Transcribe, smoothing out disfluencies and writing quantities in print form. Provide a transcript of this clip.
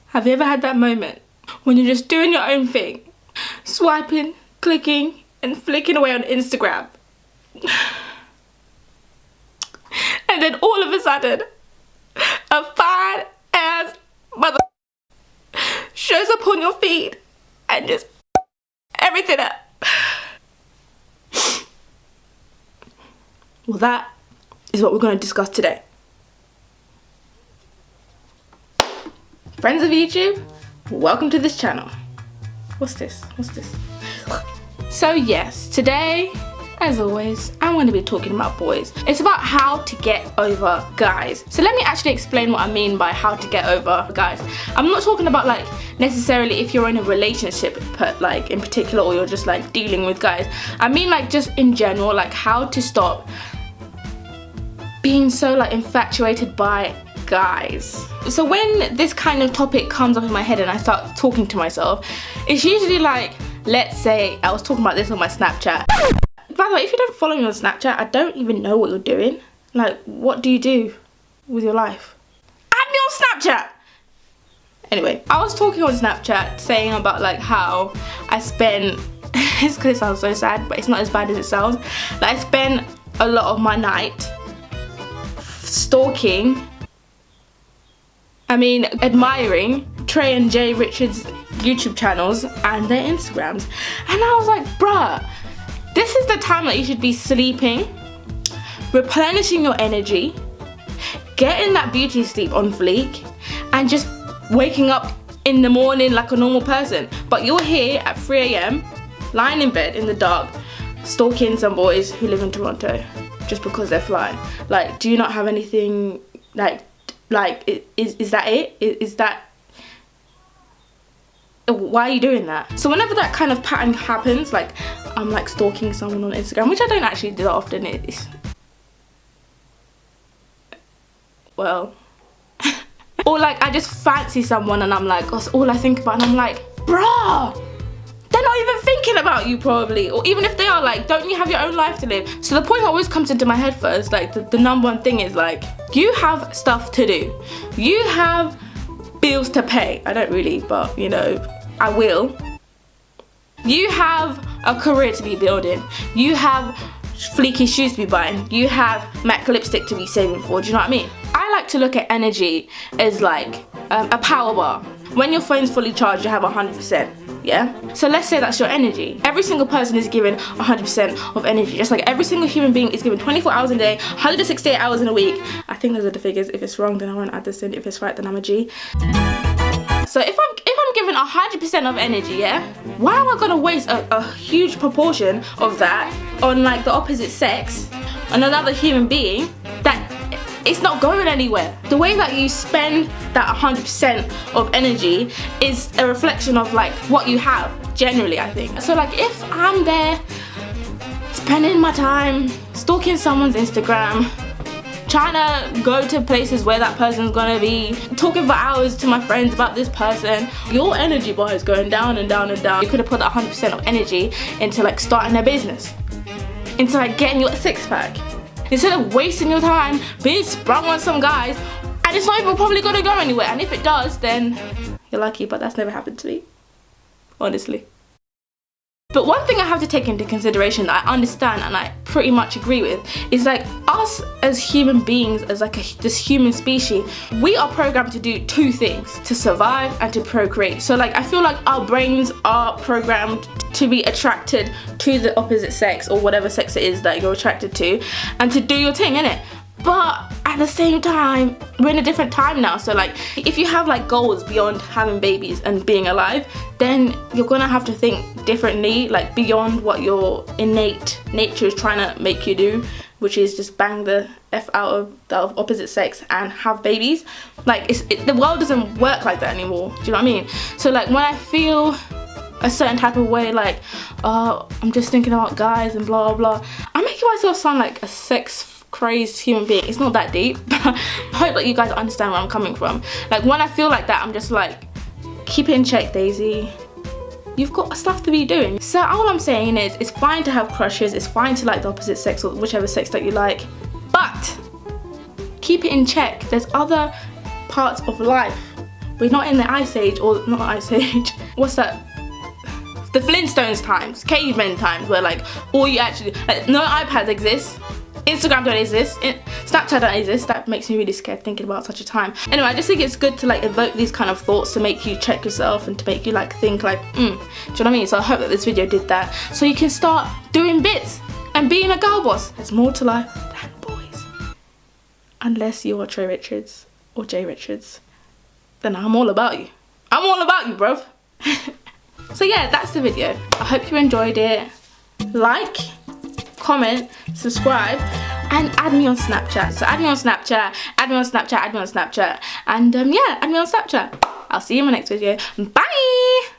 Have you ever had that moment when you're just doing your own thing, swiping, clicking, and flicking away on Instagram, and then all of a sudden, a fine ass mother shows up on your feed and just everything up? Well, that is what we're going to discuss today. Friends of YouTube, welcome to this channel. What's this? So yes, today, as always, I'm going to be talking about boys. It's about how to get over guys. So let me actually explain what I mean by how to get over guys. I'm not talking about like necessarily if you're in a relationship, but like in particular, or you're just like dealing with guys. I mean like just in general, like how to stop being so like infatuated by guys. So when this kind of topic comes up in my head and I start talking to myself, it's usually like, let's say I was talking about this on my Snapchat. By the way, if you don't follow me on Snapchat, I don't even know what you're doing. Like, what do you do with your life? Add me on Snapchat! Anyway, I was talking on Snapchat saying about like how I spend, it's because it sounds so sad, but it's not as bad as it sounds. Like I spend a lot of my night stalking, admiring TREY and J Richards' YouTube channels and their Instagrams. And I was like, bruh, this is the time that you should be sleeping, replenishing your energy, getting that beauty sleep on fleek, and just waking up in the morning like a normal person. But you're here at 3 AM, lying in bed in the dark, stalking some boys who live in Toronto just because they're fly. Like, do you not have anything, is that it? Is that, why are you doing that? So whenever that kind of pattern happens, like I'm like stalking someone on Instagram, which I don't actually do that often, it's, well, or like I just fancy someone and I'm like, that's all I think about, and I'm like, bruh, they're not even thinking about you probably, or even if they are, like, don't you have your own life to live? So the point that always comes into my head first, like the number one thing is like, you have stuff to do, you have bills to pay. I don't really, but you know, I will. You have a career to be building, you have fleeky shoes to be buying, you have MAC lipstick to be saving for. Do you know what I mean? I like to look at energy as like a power bar. When your phone's fully charged, you have 100%. Yeah? So let's say that's your energy. Every single person is given 100% of energy. Just like every single human being is given 24 hours a day, 168 hours in a week. I think those are the figures. If it's wrong, then I won't add this in. If it's right, then I'm a G. So if I'm given 100% of energy, yeah? Why am I gonna waste a huge proportion of that on like the opposite sex, on another human being that it's not going anywhere? The way that you spend that 100% of energy is a reflection of like what you have, generally, I think. So like if I'm there spending my time stalking someone's Instagram, trying to go to places where that person's gonna be, talking for hours to my friends about this person, your energy bar is going down and down and down. You could have put that 100% of energy into like starting a business, into like getting your six-pack, instead of wasting your time being sprung on some guys and it's not even probably gonna go anywhere. And if it does, then you're lucky, but that's never happened to me, honestly. But one thing I have to take into consideration that I understand and I pretty much agree with is like us as human beings, as like this human species, we are programmed to do two things: to survive and to procreate. So like I feel like our brains are programmed to be attracted to the opposite sex, or whatever sex it is that you're attracted to, and to do your thing, innit? But at the same time, we're in a different time now. So like if you have like goals beyond having babies and being alive, then you're gonna have to think differently, like beyond what your innate nature is trying to make you do, which is just bang the F out of the opposite sex and have babies. Like the world doesn't work like that anymore. Do you know what I mean? So like when I feel a certain type of way, like I'm just thinking about guys and blah blah, I'm making myself sound like a sex crazed human being. It's not that deep, but I hope that you guys understand where I'm coming from. Like when I feel like that, I'm just like, keep it in check, Daisy. You've got stuff to be doing. So all I'm saying is, it's fine to have crushes, it's fine to like the opposite sex or whichever sex that you like, but keep it in check. There's other parts of life We're not in the Ice Age, or not Ice Age. What's that? The Flintstones times, cavemen times, where like all you actually, like, no iPads exist, Instagram don't exist, Snapchat don't exist. That makes me really scared thinking about such a time. Anyway, I just think it's good to like evoke these kind of thoughts to make you check yourself and to make you like think like, do you know what I mean? So I hope that this video did that, so you can start doing bits and being a girl boss. There's more to life than boys. Unless you are Trey Richards or Jay Richards, then I'm all about you. I'm all about you, bruv. So yeah, that's the video. I hope you enjoyed it. Like, comment, subscribe, and add me on Snapchat. So add me on Snapchat, add me on Snapchat, add me on Snapchat, and yeah, add me on Snapchat. I'll see you in my next video. Bye!